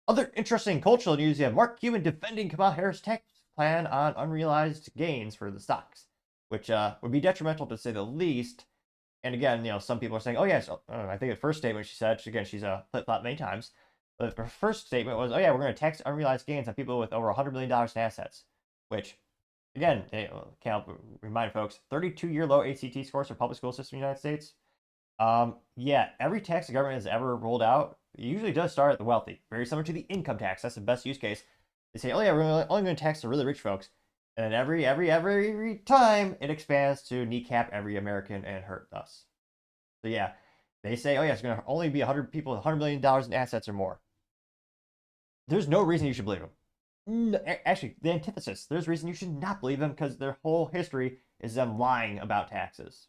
Other interesting cultural news, you have Mark Cuban defending Kamala Harris tax plan on unrealized gains for the stocks, which would be detrimental to say the least. And again, some people are saying, oh, yes, I think the first statement she said, again, she's flip-flop many times, but her first statement was, oh, yeah, we're going to tax unrealized gains on people with over $100 million in assets, which, again, can't remind folks, 32-year low ACT scores for public school system in the United States. Yeah, every tax the government has ever rolled out usually does start at the wealthy, very similar to the income tax. That's the best use case. They say, oh yeah, we're only going to tax the really rich folks, and every time it expands to kneecap every American and hurt us. So yeah, they say, oh yeah, it's going to only be 100 people with $100 million in assets or more. There's no reason you should believe them. No, actually, the antithesis. There's reason you should not believe them because their whole history is them lying about taxes.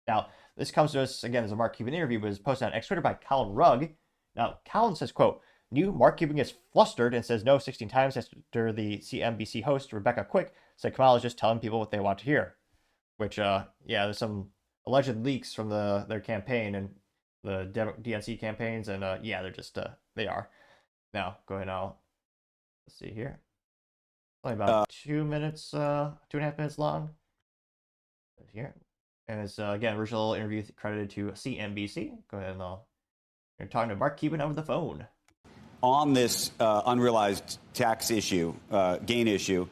Now, this comes to us, again, as a Mark Cuban interview, was posted on X Twitter by Colin Rugg. Now, Colin says, quote, new Mark Cuban gets flustered and says no 16 times after the CNBC host, Rebecca Quick, said Kamala is just telling people what they want to hear. Which, yeah, there's some alleged leaks from their campaign and the DNC campaigns, and yeah, they're just, they are. Now, go ahead now. Let's see here. Only about 2 minutes, 2.5 minutes long. Here. And it's, again, original interview credited to CNBC. Go ahead and you're talking to Mark Cuban over the phone. On this unrealized tax issue, gain issue,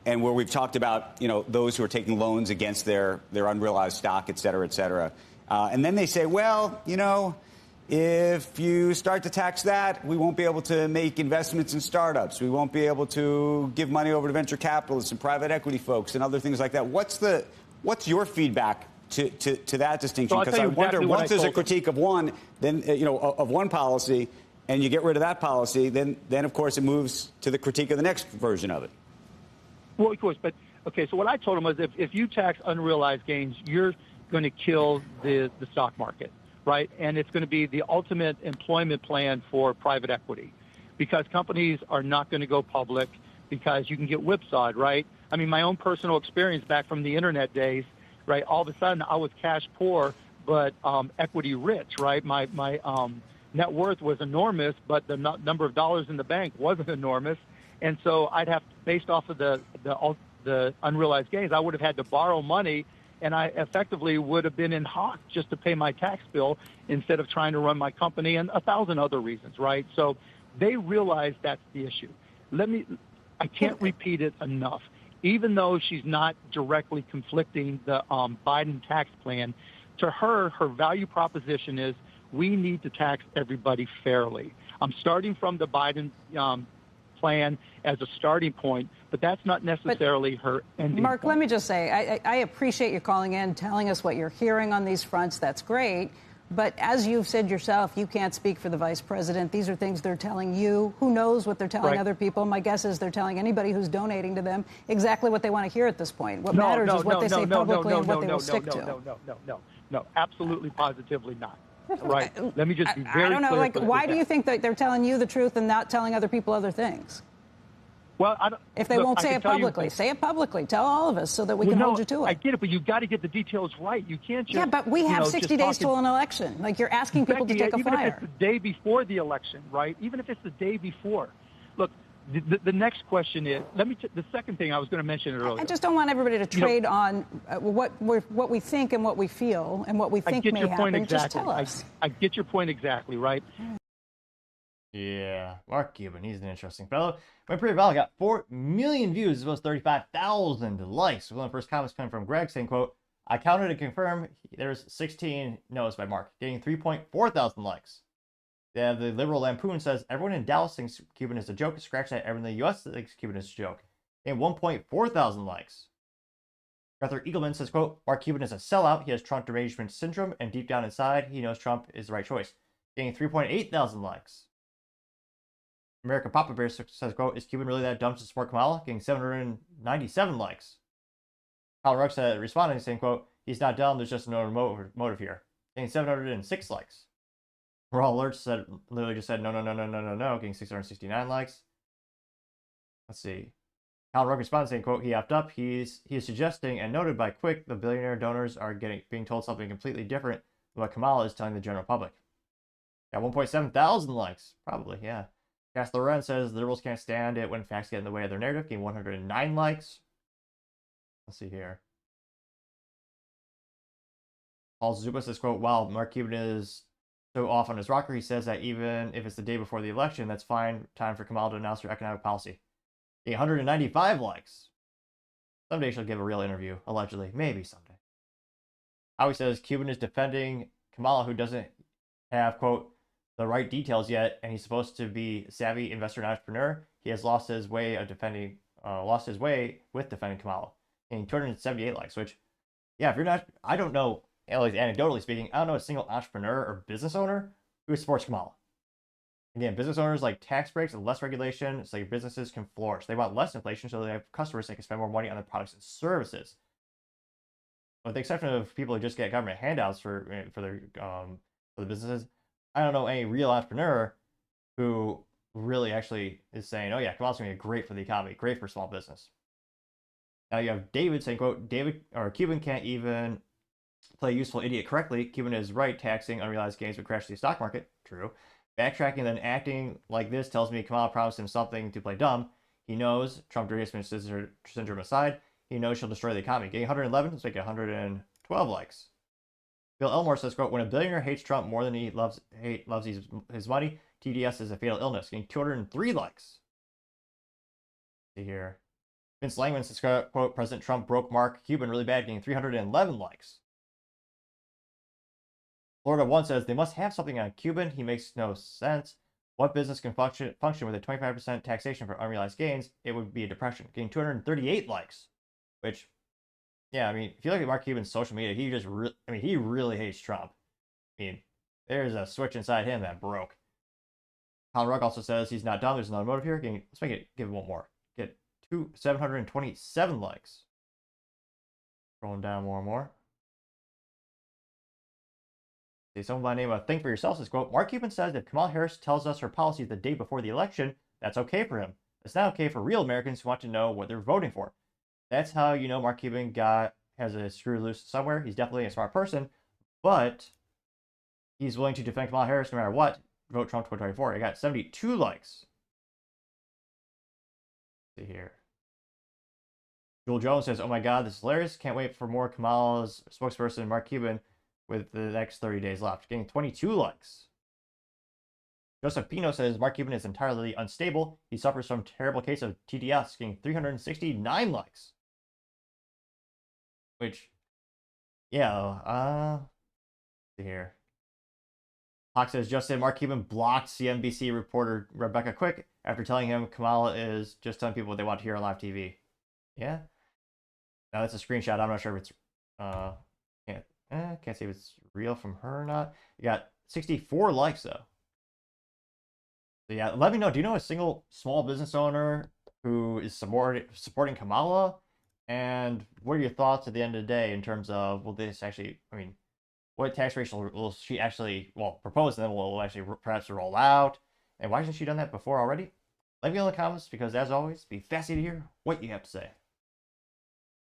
and where we've talked about, those who are taking loans against their unrealized stock, et cetera, et cetera. And then they say, well, if you start to tax that, we won't be able to make investments in startups. We won't be able to give money over to venture capitalists and private equity folks and other things like that. What's your feedback to that distinction? Because I wonder, once there's a critique of one, then of one policy, and you get rid of that policy, then of course it moves to the critique of the next version of it. Well, of course, but okay. So what I told him was, if you tax unrealized gains, you're going to kill the stock market, right? And it's going to be the ultimate employment plan for private equity, because companies are not going to go public because you can get whipsawed, right? I mean, my own personal experience back from the internet days, right? All of a sudden, I was cash poor, but equity rich, right? My net worth was enormous, but the number of dollars in the bank wasn't enormous, and so I'd have, based off of the unrealized gains, I would have had to borrow money, and I effectively would have been in hock just to pay my tax bill instead of trying to run my company, and 1,000 other reasons, right? So they realize that's the issue. I can't repeat it enough. Even though she's not directly conflicting the Biden tax plan, to her value proposition is we need to tax everybody fairly. I'm starting from the Biden plan as a starting point, but that's not necessarily her ending Mark, point. let me just say, I appreciate you calling in, telling us what you're hearing on these fronts. That's great. But as you've said yourself, you can't speak for the vice president. These are things they're telling you. Who knows what they're telling other people? My guess is they're telling anybody who's donating to them exactly what they want to hear at this point. What matters is what they say publicly and what they will stick to. No, absolutely, positively not. Right? Let me just be very clear. I don't know, why do you think that they're telling you the truth and not telling other people other things? Well, if they won't say it publicly, say it publicly. Tell all of us so that we can hold you to it. I get it, but you've got to get the details right. You can't just... Yeah, but we have 60 days till an election. Like, you're asking people to take a flyer. Even if it's the day before the election, right? Even if it's the day before. Look, the next question is, the second thing I was going to mention earlier. I just don't want everybody to trade on what we think and what we feel and what we think may happen. Exactly. Just tell us. I get your point exactly, right? Yeah, Mark Cuban, he's an interesting fellow. My pretty well got 4 million views as well as 35,000 likes. One of the first comments coming from Greg saying, quote, I counted and confirmed there's 16 no's by Mark, getting 3.4 thousand likes. Yeah, the liberal lampoon says, everyone in Dallas thinks Cuban is a joke. Scratch that, everyone in the U.S. thinks Cuban is a joke. And 1.4 thousand likes. Arthur Eagleman says, quote, Mark Cuban is a sellout. He has Trump derangement syndrome, and deep down inside, he knows Trump is the right choice. Getting 3.8 thousand likes. American Papa Bear says, quote, is Cuban really that dumb to support Kamala? Getting 797 likes. Kyle Rugg said, responding, saying, quote, he's not dumb, there's just no motive here. Getting 706 likes. Raw Alerts said, literally just said, no, getting 669 likes. Let's see. Kyle Rugg responded, saying, quote, he effed up. He is suggesting, and noted by Quick, the billionaire donors are being told something completely different than what Kamala is telling the general public. Got 1.7 thousand likes. Probably, yeah. Cass Loren says the liberals can't stand it when facts get in the way of their narrative, getting 109 likes. Let's see here. Paul Zuba says, quote, "Wow, Mark Cuban is so off on his rocker. He says that even if it's the day before the election, that's fine time for Kamala to announce her economic policy." 195 likes. Someday she'll give a real interview, allegedly. Maybe someday. Howie says Cuban is defending Kamala, who doesn't have, quote, the right details yet, and he's supposed to be a savvy investor and entrepreneur. He has lost his way with defending Kamala. And 278 likes, which, yeah, if you're not, I don't know, at least anecdotally speaking, I don't know a single entrepreneur or business owner who supports Kamala. Again, business owners like tax breaks and less regulation so your businesses can flourish. They want less inflation so they have customers that can spend more money on their products and services. With the exception of people who just get government handouts for the businesses, I don't know any real entrepreneur who really actually is saying, "Oh yeah, Kamala's going to be great for the economy, great for small business." Now you have David saying, quote, Cuban can't even play useful idiot correctly. Cuban is right, taxing unrealized gains would crash the stock market. True. Backtracking and then acting like this tells me Kamala promised him something to play dumb. He knows, Trump derangement syndrome aside, he knows she'll destroy the economy. Getting 111, let's make it 112 likes. Bill Elmore says, quote, "When a billionaire hates Trump more than he loves his money, TDS is a fatal illness." Getting 203 likes. Let's see here. Vince Langman says, quote, "President Trump broke Mark Cuban really bad," getting 311 likes. Florida 1 says, "They must have something on Cuban. He makes no sense. What business can function with a 25% taxation for unrealized gains? It would be a depression." Getting 238 likes, which, yeah, I mean, if you look at Mark Cuban's social media, he really hates Trump. I mean, there's a switch inside him that broke. Colin Rugg also says he's not done. There's another motive here. Let's give it one more. Get 727 likes. Scrolling down more and more. Someone by the name of Think For Yourself says, quote, "Mark Cuban says if Kamala Harris tells us her policy the day before the election, that's okay for him. It's not okay for real Americans who want to know what they're voting for." That's how you know Mark Cuban has a screw loose somewhere. He's definitely a smart person, but he's willing to defend Kamala Harris no matter what. Vote Trump 2024. I got 72 likes. Let's see here. Joel Jones says, "Oh my God, this is hilarious. Can't wait for more Kamala's spokesperson, Mark Cuban, with the next 30 days left." Getting 22 likes. Joseph Pino says Mark Cuban is entirely unstable. He suffers from a terrible case of TDS. Getting 369 likes. Which, yeah, let's see here. Hawk says, "Just said Mark Cuban blocked CNBC reporter Rebecca Quick after telling him Kamala is just telling people what they want to hear on live TV." Yeah. Now that's a screenshot. I'm not sure if it's can't see if it's real from her or not. You got 64 likes though. So yeah, let me know. Do you know a single small business owner who is supporting Kamala? And what are your thoughts at the end of the day in terms of, will this actually, I mean, what tax rate will she actually, propose, and then will actually perhaps roll out? And why hasn't she done that before already? Let me know in the comments, because as always, be fascinated to hear what you have to say.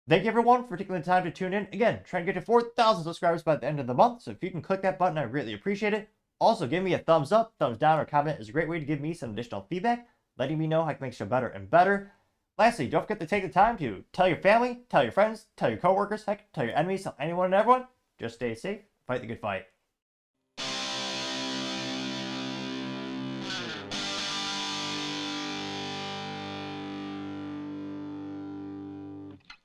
Thank you everyone for taking the time to tune in. Again, trying to get to 4,000 subscribers by the end of the month, so if you can click that button, I greatly appreciate it. Also, give me a thumbs up, thumbs down, or comment is a great way to give me some additional feedback, letting me know how I can make the show better and better. Lastly, don't forget to take the time to tell your family, tell your friends, tell your coworkers, heck, tell your enemies, tell anyone and everyone. Just stay safe, fight the good fight.